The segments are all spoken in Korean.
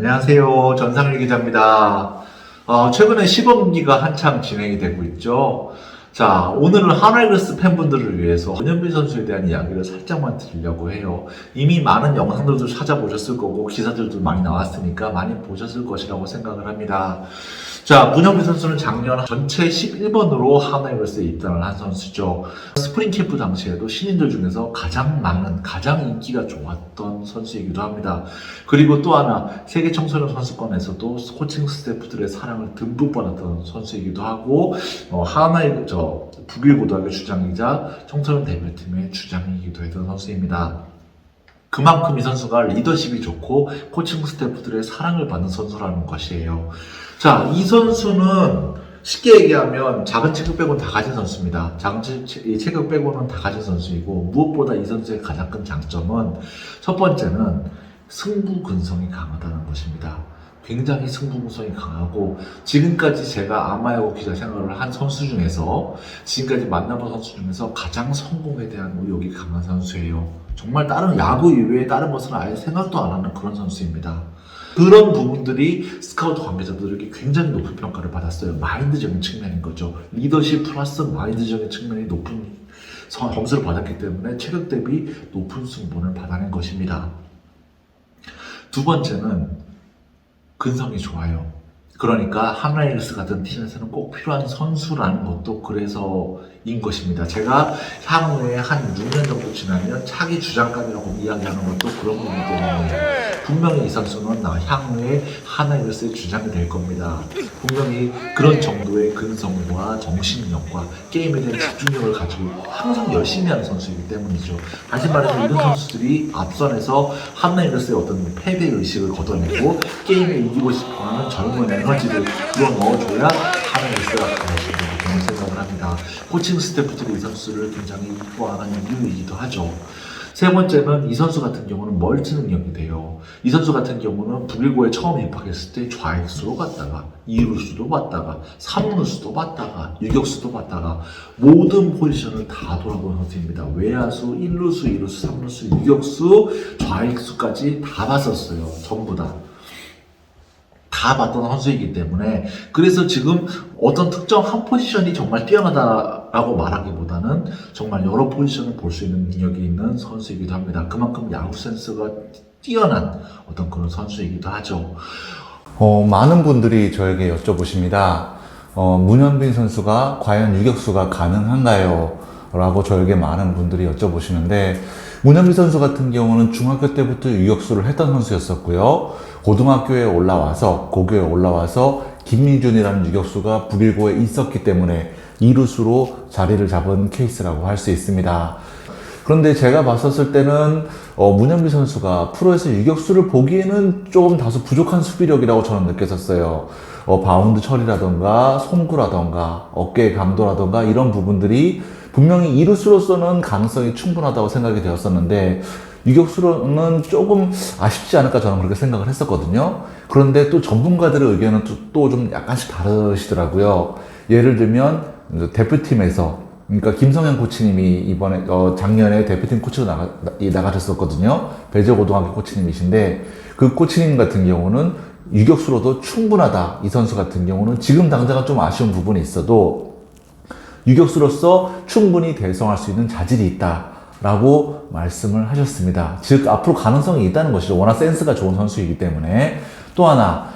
안녕하세요. 전상일 기자입니다. 최근에 시범기가 한참 진행이 되고 있죠. 자, 오늘은 하나이글스 팬분들을 위해서 문현빈 선수에 대한 이야기를 살짝만 드리려고 해요. 이미 많은 영상들도 찾아보셨을 거고 기사들도 많이 나왔으니까 많이 보셨을 것이라고 생각을 합니다. 자, 문현빈 선수는 작년 전체 11번으로 하나이글스에 입단을 한 선수죠. 스프링 캠프 당시에도 신인들 중에서 가장 인기가 좋았던 선수이기도 합니다. 그리고 또 하나 세계 청소년 선수권에서도 코칭 스태프들의 사랑을 듬뿍 받았던 선수이기도 하고 북일고등학교 주장이자 청소년 대표팀의 주장이기도 했던 선수입니다. 그만큼 이 선수가 리더십이 좋고 코칭 스태프들의 사랑을 받는 선수라는 것이에요. 자, 이 선수는 쉽게 얘기하면 작은 체격 빼고는 다 가진 선수입니다. 체격 빼고는 다 가진 선수이고, 무엇보다 이 선수의 가장 큰 장점은 첫 번째는 승부근성이 강하다는 것입니다. 굉장히 승부근성이 강하고, 지금까지 제가 아마야구 기자 생활을 한 선수 중에서, 지금까지 만나본 선수 중에서 가장 성공에 대한 의욕이 강한 선수예요. 정말 다른 야구 이외에 다른 것은 아예 생각도 안 하는 그런 선수입니다. 그런 부분들이 스카우트 관계자들에게 굉장히 높은 평가를 받았어요. 마인드적인 측면인 거죠. 리더십 플러스 마인드적인 측면이 높은 점수를 받았기 때문에 체격 대비 높은 승부를 받아낸 것입니다. 두 번째는 근성이 좋아요. 그러니까 하나이글스 같은 팀에서는 꼭 필요한 선수라는 것도 그래서인 것입니다. 제가 향후에 한 6년 정도 지나면 차기 주장감이라고 이야기하는 것도 그런 부분 때문에 분명히 이 선수는 향후에 하나이글스의 주장이 될 겁니다. 분명히 그런 정도의 근성과 정신력과 게임에 대한 집중력을 가지고 항상 열심히 하는 선수이기 때문이죠. 다시 말해서 이런 선수들이 앞선에서 하나이글스의 어떤 패배의식을 걷어내고 게임에 이기고 싶어하는 젊은 에너지를 불어넣어줘야 하나이글스가 강해진다고 저는 생각을 합니다. 코칭 스태프들이 이 선수를 굉장히 이뻐하는 이유이기도 하죠. 세 번째는 이 선수 같은 경우는 멀티 능력이 돼요. 이 선수 같은 경우는 북일고에 처음 입학했을 때 좌익수로 갔다가 2루수도 봤다가 3루수도 봤다가 유격수도 봤다가 모든 포지션을 다 돌아본 선수입니다. 외야수, 1루수, 2루수, 3루수, 유격수, 좌익수까지 다 봤었어요. 전부 다 봤던 선수이기 때문에, 그래서 지금 어떤 특정 한 포지션이 정말 뛰어나다라고 말하기보다는 정말 여러 포지션을 볼 수 있는 능력이 있는 선수이기도 합니다. 그만큼 야구 센스가 뛰어난 어떤 그런 선수이기도 하죠. 많은 분들이 저에게 여쭤보십니다. 문현빈 선수가 과연 유격수가 가능한가요? 라고 저에게 많은 분들이 여쭤보시는데, 문현빈 선수 같은 경우는 중학교 때부터 유격수를 했던 선수였었고요. 고등학교에 올라와서, 고교에 올라와서 김민준이라는 유격수가 북일고에 있었기 때문에 2루수로 자리를 잡은 케이스라고 할 수 있습니다. 그런데 제가 봤었을 때는 문현빈 선수가 프로에서 유격수를 보기에는 조금 다소 부족한 수비력이라고 저는 느꼈었어요. 바운드 처리라던가 송구라던가 어깨의 강도라던가 이런 부분들이 분명히 이루수로서는 가능성이 충분하다고 생각이 되었었는데, 유격수로는 조금 아쉽지 않을까 저는 그렇게 생각을 했었거든요. 그런데 또 전문가들의 의견은 또 좀 약간씩 다르시더라고요. 예를 들면 대표팀에서, 그러니까 김성현 코치님이 이번에 작년에 대표팀 코치로 나가셨었거든요. 배저고등학교 코치님이신데, 그 코치님 같은 경우는 유격수로도 충분하다. 이 선수 같은 경우는 지금 당장은 좀 아쉬운 부분이 있어도 유격수로서 충분히 대성할 수 있는 자질이 있다라고 말씀을 하셨습니다. 즉 앞으로 가능성이 있다는 것이죠. 워낙 센스가 좋은 선수이기 때문에. 또 하나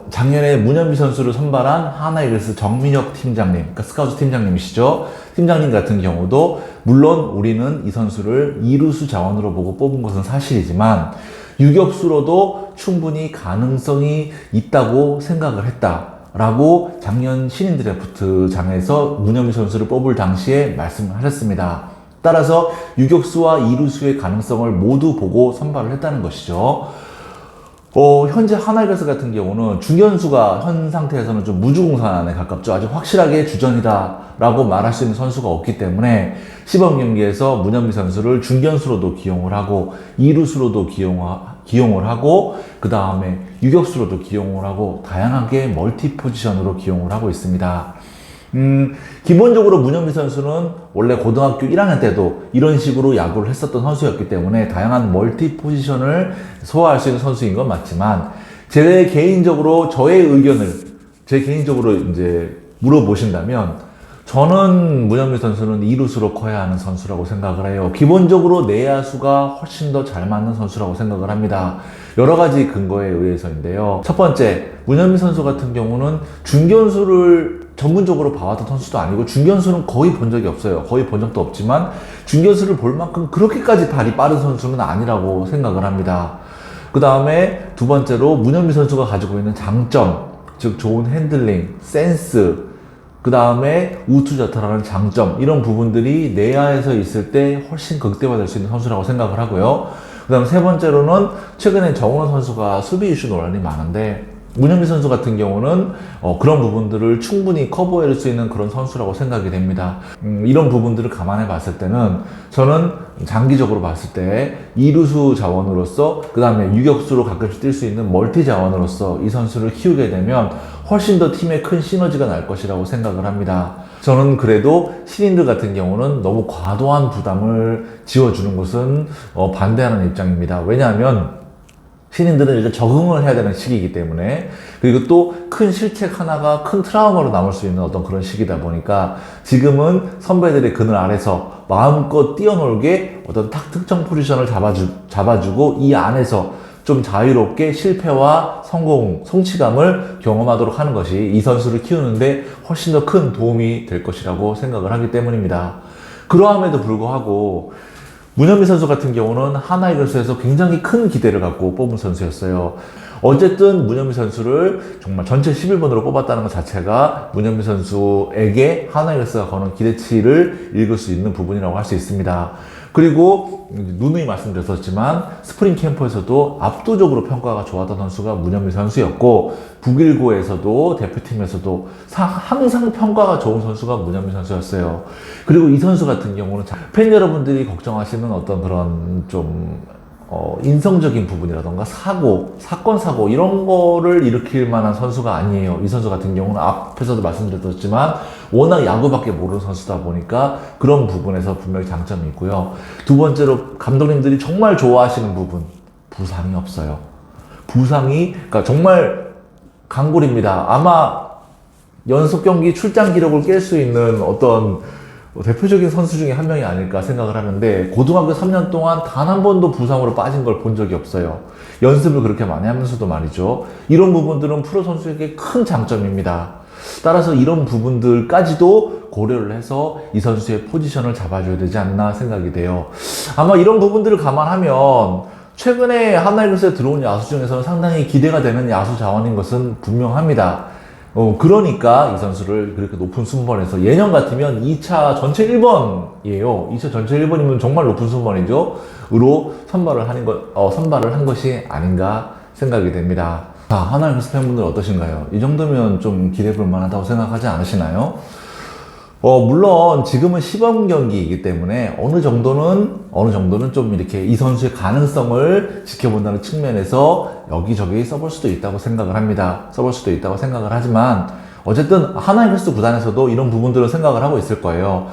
작년에 문현빈 선수를 선발한 하나이글스 정민혁 팀장님, 그러니까 스카우트 팀장님이시죠. 팀장님 같은 경우도 물론 우리는 이 선수를 2루수 자원으로 보고 뽑은 것은 사실이지만 유격수로도 충분히 가능성이 있다고 생각을 했다 라고 작년 신인 드래프트장에서 문현빈 선수를 뽑을 당시에 말씀을 하셨습니다. 따라서 유격수와 2루수의 가능성을 모두 보고 선발을 했다는 것이죠. 현재 하나이글스 같은 경우는 중견수가 현 상태에서는 좀 무주공산에 가깝죠. 아주 확실하게 주전이다라고 말할 수 있는 선수가 없기 때문에 시범 경기에서 문현빈 선수를 중견수로도 기용을 하고 2루수로도 기용을 하고 그 다음에 유격수로도 기용을 하고 다양하게 멀티 포지션으로 기용을 하고 있습니다. 기본적으로 문현빈 선수는 원래 고등학교 1학년 때도 이런 식으로 야구를 했었던 선수였기 때문에 다양한 멀티 포지션을 소화할 수 있는 선수인 건 맞지만, 제 개인적으로 제 개인적으로 이제 물어보신다면 저는 문현민 선수는 이루수로 커야 하는 선수라고 생각을 해요. 기본적으로 내야수가 훨씬 더 잘 맞는 선수라고 생각을 합니다. 여러 가지 근거에 의해서인데요. 첫 번째, 문현민 선수 같은 경우는 중견수를 전문적으로 봐왔던 선수도 아니고 중견수는 거의 본 적이 없어요. 거의 본 적도 없지만 중견수를 볼 만큼 그렇게까지 발이 빠른 선수는 아니라고 생각을 합니다. 그 다음에 두 번째로 문현민 선수가 가지고 있는 장점, 즉 좋은 핸들링, 센스, 그 다음에 우투자타라는 장점, 이런 부분들이 내야에서 있을 때 훨씬 극대화될 수 있는 선수라고 생각을 하고요. 그 다음 세 번째로는 최근에 정우원 선수가 수비 이슈 논란이 많은데 문현민 선수 같은 경우는 그런 부분들을 충분히 커버할 수 있는 그런 선수라고 생각이 됩니다. 이런 부분들을 감안해 봤을 때는 저는 장기적으로 봤을 때 이루수 자원으로서 그 다음에 유격수로 가끔씩 뛸 수 있는 멀티 자원으로서 이 선수를 키우게 되면 훨씬 더 팀에 큰 시너지가 날 것이라고 생각을 합니다. 저는 그래도 신인들 같은 경우는 너무 과도한 부담을 지어주는 것은 반대하는 입장입니다. 왜냐하면 신인들은 이제 적응을 해야 되는 시기이기 때문에, 그리고 또 큰 실책 하나가 큰 트라우마로 남을 수 있는 어떤 그런 시기다 보니까 지금은 선배들의 그늘 아래서 마음껏 뛰어놀게 어떤 특정 포지션을 잡아주고 이 안에서 좀 자유롭게 실패와 성공, 성취감을 경험하도록 하는 것이 이 선수를 키우는데 훨씬 더 큰 도움이 될 것이라고 생각을 하기 때문입니다. 그러함에도 불구하고 문현민 선수 같은 경우는 하나이글스에서 굉장히 큰 기대를 갖고 뽑은 선수였어요. 어쨌든 문현민 선수를 정말 전체 11번으로 뽑았다는 것 자체가 문현민 선수에게 하나이글스가 거는 기대치를 읽을 수 있는 부분이라고 할 수 있습니다. 그리고 누누이 말씀드렸었지만 스프링 캠프에서도 압도적으로 평가가 좋았던 선수가 문현민 선수였고, 북일고에서도 대표팀에서도 항상 평가가 좋은 선수가 문현민 선수였어요. 그리고 이 선수 같은 경우는 팬 여러분들이 걱정하시는 어떤 그런 좀 인성적인 부분이라던가 사건 사고 이런 거를 일으킬 만한 선수가 아니에요. 이 선수 같은 경우는 앞에서도 말씀드렸지만 워낙 야구밖에 모르는 선수다 보니까 그런 부분에서 분명히 장점이 있고요. 두 번째로 감독님들이 정말 좋아하시는 부분, 부상이 없어요. 그러니까 정말 강골입니다. 아마 연속 경기 출장 기록을 깰 수 있는 어떤 대표적인 선수 중에 한 명이 아닐까 생각을 하는데, 고등학교 3년 동안 단 한 번도 부상으로 빠진 걸 본 적이 없어요. 연습을 그렇게 많이 하면서도 말이죠. 이런 부분들은 프로 선수에게 큰 장점입니다. 따라서 이런 부분들까지도 고려를 해서 이 선수의 포지션을 잡아줘야 되지 않나 생각이 돼요. 아마 이런 부분들을 감안하면 최근에 하나이글스에 들어온 야수 중에서는 상당히 기대가 되는 야수 자원인 것은 분명합니다. 그러니까 이 선수를 그렇게 높은 순번에서, 예년 같으면 2차 전체 1번이에요. 2차 전체 1번이면 정말 높은 순번이죠. 으로 선발을 한 것이 아닌가 생각이 됩니다. 자, 하나이글스 팬분들 어떠신가요? 이 정도면 좀 기대해볼 만하다고 생각하지 않으시나요? 물론 지금은 시범 경기이기 때문에 어느 정도는 좀 이렇게 이 선수의 가능성을 지켜본다는 측면에서 여기저기 써볼 수도 있다고 생각을 합니다. 써볼 수도 있다고 생각을 하지만 어쨌든 하나이글스 구단에서도 이런 부분들을 생각을 하고 있을 거예요.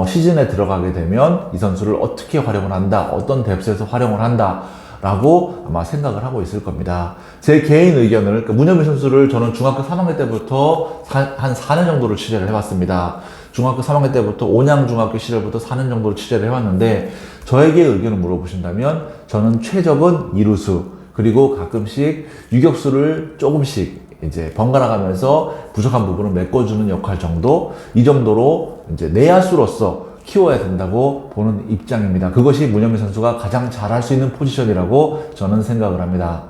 시즌에 들어가게 되면 이 선수를 어떻게 활용을 한다, 어떤 뎁스에서 활용을 한다 라고 아마 생각을 하고 있을 겁니다. 제 개인 의견을, 그러니까 문현민 선수를 저는 중학교 3학년 때부터 한 4년 정도를 취재를 해봤습니다. 중학교 3학년 때부터 온양중학교 시절부터 4년 정도를 취재를 해왔는데, 저에게 의견을 물어보신다면 저는 최적은 이루수, 그리고 가끔씩 유격수를 조금씩 이제 번갈아 가면서 부족한 부분을 메꿔주는 역할 정도, 이 정도로 이제 내야수로서 키워야 된다고 보는 입장입니다. 그것이 문현민 선수가 가장 잘할 수 있는 포지션이라고 저는 생각을 합니다.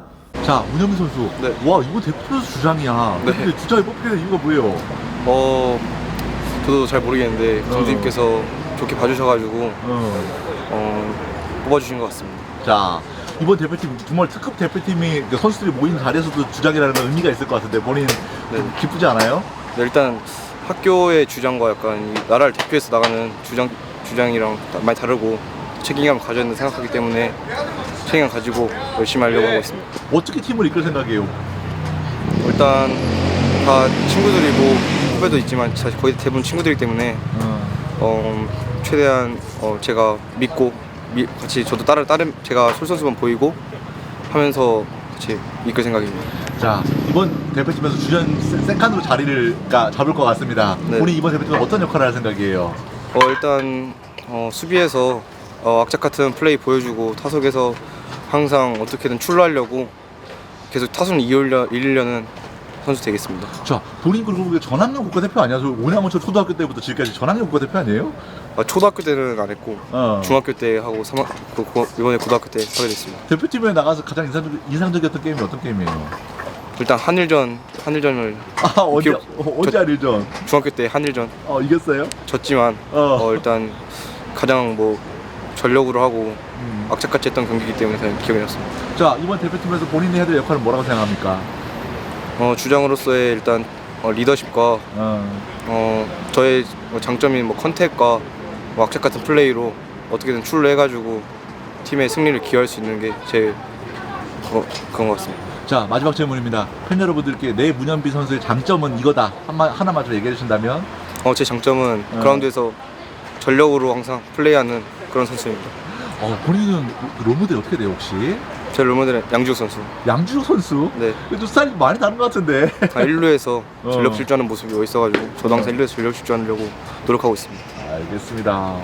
자, 문현민 선수. 네. 와, 이거 대표 선수 주장이야. 네. 근데 주장이 뽑히게 된 이유가 뭐예요? 저도 잘 모르겠는데 감독님께서 좋게 봐주셔가지고 뽑아주신 것 같습니다. 자, 이번 대표팀 정말 특급 대표팀이 선수들이 모인 자리에서도 주장이라는 의미가 있을 것 같은데 본인 좀 기쁘지 않아요? 네, 일단 학교의 주장과 약간 이 나라를 대표해서 나가는 주장이랑 많이 다르고 책임감을 가져야 된다 생각하기 때문에 책임감 가지고 열심히 하려고 하고 있습니다. 어떻게 팀을 이끌 생각이에요? 일단 다 친구들이고 후배도 있지만 거의 대부분 친구들이기 때문에 최대한 제가 믿고 같이 저도 제가 솔선수범 보이고 하면서 같이 이끌 생각입니다. 자, 이번 대표팀에서 주전 세컨으로 자리를 잡을 것 같습니다. 네. 본인 이번 대표팀에 어떤 역할을 할 생각이에요? 일단 수비에서 악착 같은 플레이 보여주고 타석에서 항상 어떻게든 출루하려고 계속 타순 이으려는 선수 되겠습니다. 자, 본인 그리고 전학년 국가대표 아니야? 저 오냐원초 초등학교 때부터 지금까지 전학년 국가대표 아니에요? 초등학교 때는 안 했고 중학교 때 하고 이번에 고등학교 때 하게 됐습니다. 대표팀에 나가서 가장 인상적이었던 게임이 어떤 게임이에요? 일단 한일전을 언제 한일전? 중학교 때 한일전 이겼어요? 졌지만 일단 가장 전력으로 하고 악착같이 했던 경기이기 때문에 저는 기억이 났습니다. 자, 이번 대표팀에서 본인이 해야 될 역할은 뭐라고 생각합니까? 주장으로서의 일단 리더십과 저의 장점인 컨택과 악착 같은 플레이로 어떻게든 출루해가지고 팀의 승리를 기여할 수 있는 게 제 그런 것 같습니다. 자, 마지막 질문입니다. 팬 여러분들께 내 문현비 선수의 장점은 이거다. 하나만 좀 얘기해 주신다면? 제 장점은 그라운드에서 전력으로 항상 플레이하는 그런 선수입니다. 본인은 롤모델이 어떻게 돼요, 혹시? 제 롤모델은 양지욱 선수. 양준호 선수? 네. 그래도 스타일이 많이 다른 것 같은데. 1루에서 전력 질주하는 모습이 멋있어가지고 저도 항상 1루에서 전력 질주하려고 노력하고 있습니다. 알겠습니다.